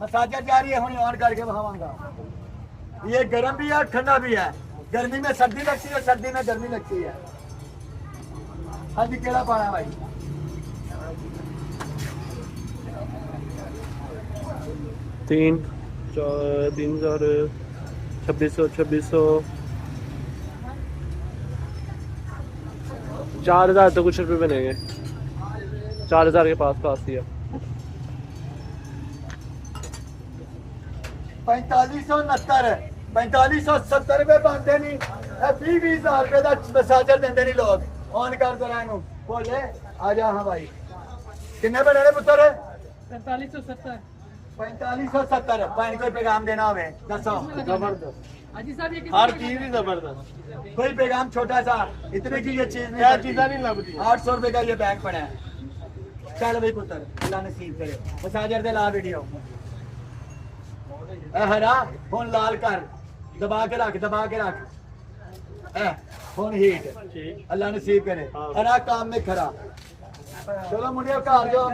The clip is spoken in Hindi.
मसाजर जा रही है हुई ऑन करके बहावांगा। ये गर्म भी है ठंडा भी है। गर्मी में सर्दी लगती है, सर्दी में गर्मी लगती है। हाँ जी केड़ा पाना भाई? 4,000 तो कुछ रुपए बनेंगे। 4,000 के पास पास ही है। 4569 4570 रुपए बनते नहीं। 20,000 रुपए का मसाजर देंगे नहीं लोग। ऑन कर दो इनू बोले आ जा। हाँ भाई किन्ने बने ने पुत्र? 4570। 4570। भाई कोई पैगाम देना हो दसो। जबरदस्त, हाजी साहब ये हर चीज ही जबरदस्त। कोई पैगाम छोटा सा इतने की ये चीज नहीं क्या पड़ती। चीज़ा नहीं लगती। 800 रुपए का ये बैग पड़ा है। चल भाई पुत्र अल्लाह नसीब करे। मसाजर दे ला वीडियो हरा फोन लाल कर दबा के रख दबा के रख। फोन हीट अल्लाह नसीब करे। हरा काम में खरा। चलो मुंडिया घर जाओ।